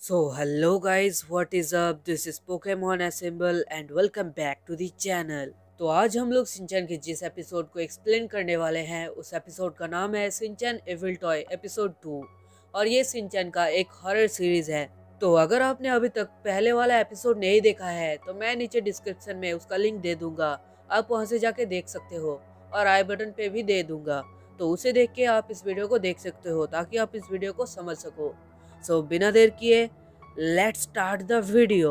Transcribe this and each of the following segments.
So hello guys, what is up? This is Pokemon Assemble and welcome back to the channel। तो आज हम लोग सिंचन के जिस एपिसोड को एक्सप्लेन करने वाले हैं उस एपिसोड का नाम है सिंचन एविल टॉय एपिसोड 2 और ये सिंचन का एक हॉरर सीरीज है। तो अगर आपने अभी तक पहले वाला एपिसोड नहीं देखा है तो मैं नीचे डिस्क्रिप्शन में उसका लिंक दे दूंगा, आप वहां से जाके देख सकते हो और आई बटन पे भी दे दूंगा, तो उसे देख के आप इस वीडियो को देख सकते हो ताकि आप इस वीडियो को समझ सको। सो बिना देर किए let's start the video.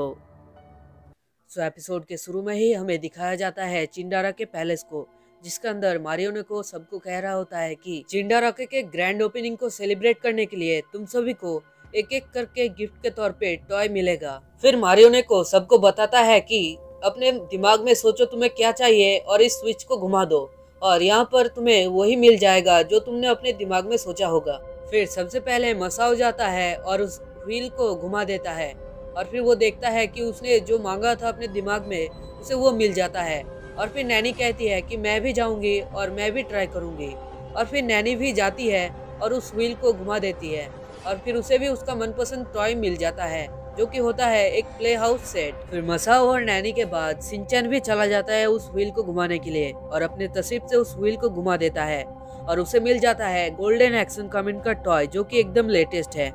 So episode के शुरू में ही हमें दिखाया जाता है चिंडारा के पैलेस को, जिसके अंदर मारियोने को सबको कह रहा होता है कि चिंडारा के ग्रैंड ओपनिंग को सेलिब्रेट करने के लिए तुम सभी को एक एक करके गिफ्ट के तौर पे टॉय मिलेगा। फिर मारियोने को सबको बताता है कि अपने दिमाग में सोचो तुम्हें क्या चाहिए और इस स्विच को घुमा दो और यहाँ पर तुम्हें वही मिल जाएगा जो तुमने अपने दिमाग में सोचा होगा। फिर सबसे पहले मसाओ जाता है और उस व्हील को घुमा देता है और फिर वो देखता है कि उसने जो मांगा था अपने दिमाग में उसे वो मिल जाता है। और फिर नैनी कहती है कि मैं भी जाऊंगी और मैं भी ट्राई करूंगी और फिर नैनी भी जाती है और उस व्हील को घुमा देती है और फिर उसे भी उसका मनपसंद टॉय मिल जाता है जो कि होता है एक प्ले हाउस सेट। फिर मसाओ और नैनी के बाद सिंचन भी चला जाता है उस व्हील को घुमाने के लिए और अपने तसीब से उस व्हील को घुमा देता है और उसे मिल जाता है गोल्डन एक्शन कमिन का टॉय जो कि एकदम लेटेस्ट है।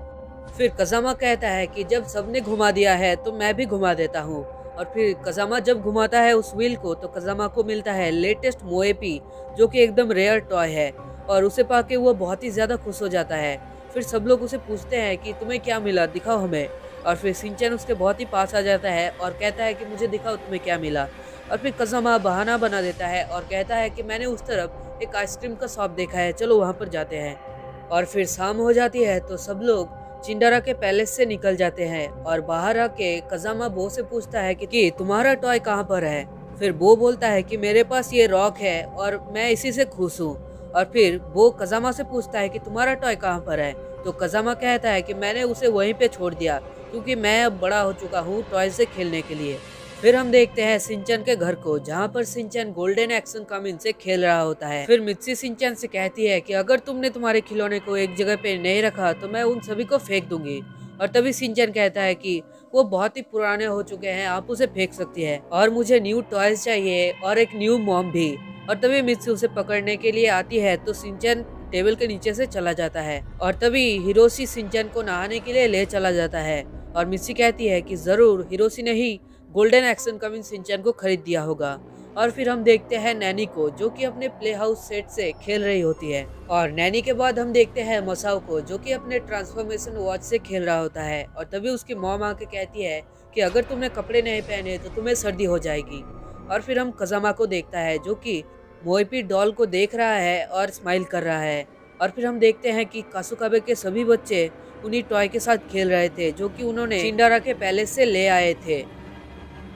फिर कजामा कहता है कि जब सबने घुमा दिया है तो मैं भी घुमा देता हूँ और फिर कजामा जब घुमाता है उस व्हील को तो कजामा को मिलता है लेटेस्ट मोएपी जो कि एकदम रेयर टॉय है और उसे पाके वो बहुत ही ज्यादा खुश हो जाता है। फिर सब लोग उसे पूछते हैं कि तुम्हें क्या मिला, दिखाओ हमें। और फिर सिंचन उसके बहुत ही पास आ जाता है और कहता है कि मुझे दिखाओ तुम्हें क्या मिला। और फिर कजामा बहाना बना देता है और कहता है कि मैंने उस तरफ एक आइसक्रीम का शॉप देखा है, चलो वहाँ पर जाते हैं। और फिर शाम हो जाती है तो सब लोग चिंडारा के पैलेस से निकल जाते हैं और बाहर आके कजामा बो से पूछता है कि तुम्हारा टॉय कहाँ पर है। फिर बो बोलता है कि मेरे पास ये रॉक है और मैं इसी से खुश हूँ। और फिर वो कजामा से पूछता है कि तुम्हारा टॉय कहाँ पर है, तो कजामा कहता है कि मैंने उसे वहीं पे छोड़ दिया क्योंकि मैं अब बड़ा हो चुका हूँ टॉय से खेलने के लिए। फिर हम देखते हैं सिंचन के घर को जहाँ पर सिंचन गोल्डन एक्शन कमिन से खेल रहा होता है। फिर मित्सी सिंचन से कहती है कि अगर तुमने तुम्हारे खिलौने को एक जगह पे नहीं रखा तो मैं उन सभी को फेंक दूंगी। और तभी सिंचन कहता है कि वो बहुत ही पुराने हो चुके हैं, आप उसे फेंक सकती है और मुझे न्यू टॉयज चाहिए और एक न्यू मॉम भी। और तभी मित्सी उसे पकड़ने के लिए आती है तो सिंचन टेबल के नीचे से चला जाता है और तभी हिरोशी सिंचन को नहाने के लिए ले चला जाता है और मित्सी कहती है कि जरूर हिरोशी ने ही गोल्डन एक्शन कमिन सिंचन को खरीद दिया होगा। और फिर हम देखते हैं नैनी को जो कि अपने प्ले हाउस सेट से खेल रही होती है और नैनी के बाद हम देखते हैं मसाओ को जो कि अपने ट्रांसफॉर्मेशन वॉच से खेल रहा होता है और तभी उसकी मॉम आके कहती है कि अगर तुमने कपड़े नहीं पहने तो तुम्हें सर्दी हो जाएगी। और फिर हम कजामा को देखता है जो कि मोएपी डॉल को देख रहा है और स्माइल कर रहा है। और फिर हम देखते हैं कि कासुकाबे के सभी बच्चे उन्हीं टॉय के साथ खेल रहे थे जो कि उन्होंने चिंडारा के पैलेस से ले आए थे।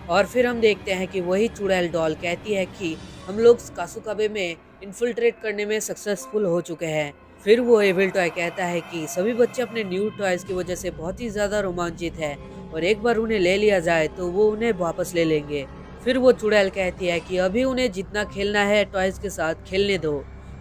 और फिर हम देखते हैं कि वही चुड़ैल डॉल कहती है कि हम लोग कासुकाबे में इन्फिल्ट्रेट करने में सक्सेसफुल हो चुके हैं। फिर वो एविल टॉय कहता है कि सभी बच्चे अपने न्यू टॉयज की वजह से बहुत ही ज्यादा रोमांचित है और एक बार उन्हें ले लिया जाए तो वो उन्हें वापस ले लेंगे। फिर वो चुड़ैल कहती है कि अभी उन्हें जितना खेलना है टॉयज के साथ खेलने दो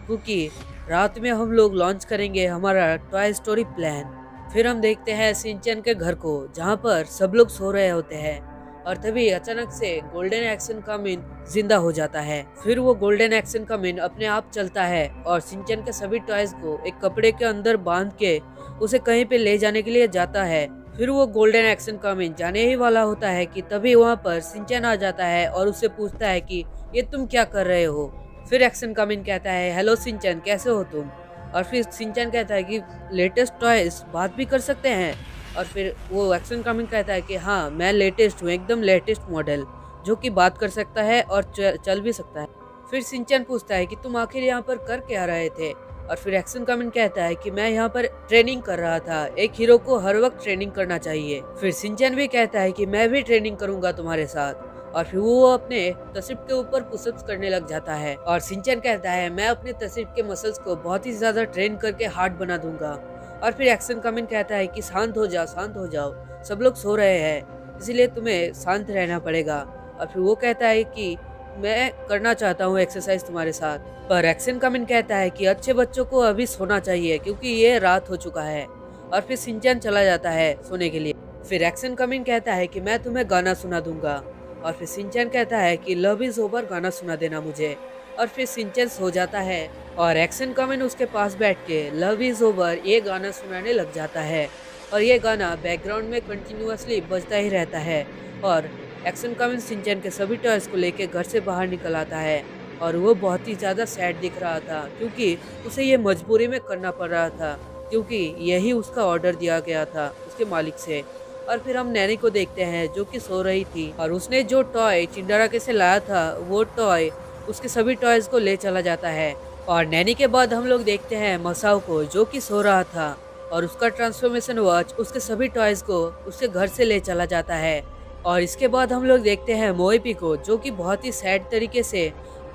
क्योंकि रात में हम लोग लॉन्च करेंगे हमारा टॉय स्टोरी प्लान। फिर हम देखते हैं सिंचन के घर को जहाँ पर सब लोग सो रहे होते हैं और तभी अचानक से गोल्डन एक्शन कमिन जिंदा हो जाता है। फिर वो गोल्डन एक्शन कमिन अपने आप चलता है और सिंचन के सभी टॉयज को एक कपड़े के अंदर बांध के उसे कहीं पे ले जाने के लिए जाता है। फिर वो गोल्डन एक्शन कमिन जाने ही वाला होता है कि तभी वहाँ पर सिंचन आ जाता है और उससे पूछता है कि ये तुम क्या कर रहे हो। फिर एक्शन कमिन कहता है हेलो सिंचन, कैसे हो तुम। और फिर सिंचन कहता है कि लेटेस्ट टॉयज बात भी कर सकते हैं। और फिर वो एक्शन कमिन कहता है कि हाँ मैं लेटेस्ट हूँ, एकदम लेटेस्ट मॉडल जो कि बात कर सकता है और चल भी सकता है। फिर सिंचन पूछता है कि तुम आखिर यहाँ पर कर क्या रहे थे। और फिर एक्शन कमिन कहता है कि मैं यहाँ पर ट्रेनिंग कर रहा था, एक हीरो को हर वक्त ट्रेनिंग करना चाहिए। फिर सिंचन भी कहता है कि मैं भी ट्रेनिंग करूंगा तुम्हारे साथ। और फिर वो अपने तसिब के ऊपर पुशअप्स करने लग जाता है और सिंचन कहता है मैं अपने तसिब के मसल्स को बहुत ही ज्यादा ट्रेन करके हार्ड बना दूंगा। और फिर एक्शन कमिन कहता है कि शांत हो जाओ, शांत हो जाओ, सब लोग सो रहे हैं इसलिए तुम्हें शांत रहना पड़ेगा। और फिर वो कहता है कि मैं करना चाहता हूँ एक्सरसाइज तुम्हारे साथ। पर एक्शन कमिन कहता है कि अच्छे बच्चों को अभी सोना चाहिए क्योंकि ये रात हो चुका है। और फिर सिंचन चला जाता है सोने के लिए। फिर एक्शन कमिंग कहता है कि मैं तुम्हें गाना सुना दूंगा, और फिर शिनचैन कहता है कि लव इज ओवर गाना सुना देना मुझे, और फिर शिनचैन सो जाता है और एक्शन कमिंग उसके पास बैठ के लव इज ओवर ये गाना सुनाने लग जाता है, और ये गाना बैकग्राउंड में कंटिन्यूअसली बजता ही रहता है। और एक्शन कमिंग शिनचैन के सभी टॉयज को लेके घर से बाहर निकल आता है, और वो बहुत ही ज़्यादा सैड दिख रहा था क्योंकि उसे ये मजबूरी में करना पड़ रहा था, क्योंकि यही उसका ऑर्डर दिया गया था उसके मालिक से। और फिर हम नैनी को देखते हैं जो कि सो रही थी, और उसने जो टॉय चिंडारा से लाया था वो टॉय उसके सभी टॉयज को ले चला जाता है। और नैनी के बाद हम लोग देखते हैं मसाओ को जो कि सो रहा था, और उसका ट्रांसफॉर्मेशन वॉच उसके सभी टॉयज को उसके घर से ले चला जाता है। और इसके बाद हम लोग देखते हैं मोएपी को जो कि बहुत ही सैड तरीके से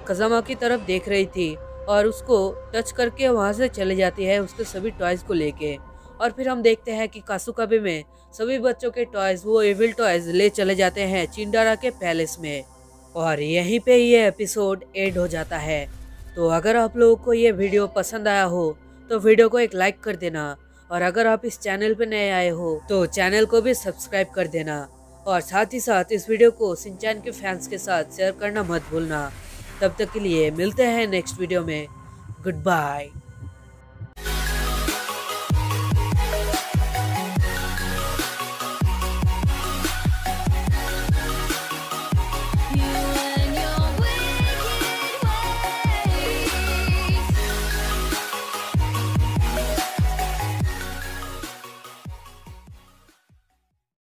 कजामा की तरफ देख रही थी, और उसको टच करके वहां से चले जाती है उसके सभी टॉयज को लेके। और फिर हम देखते हैं कि कासुकाबे में सभी बच्चों के टॉयज वो एविल टॉयज ले चले जाते हैं चिंडारा के पैलेस में, और यहीं पे ये एपिसोड एंड हो जाता है। तो अगर आप लोगों को ये वीडियो पसंद आया हो तो वीडियो को एक लाइक कर देना, और अगर आप इस चैनल पे नए आए हो तो चैनल को भी सब्सक्राइब कर देना, और साथ ही साथ इस वीडियो को शिनचैन के फैंस के साथ शेयर करना मत भूलना। तब तक के लिए मिलते हैं नेक्स्ट वीडियो में। Good bye.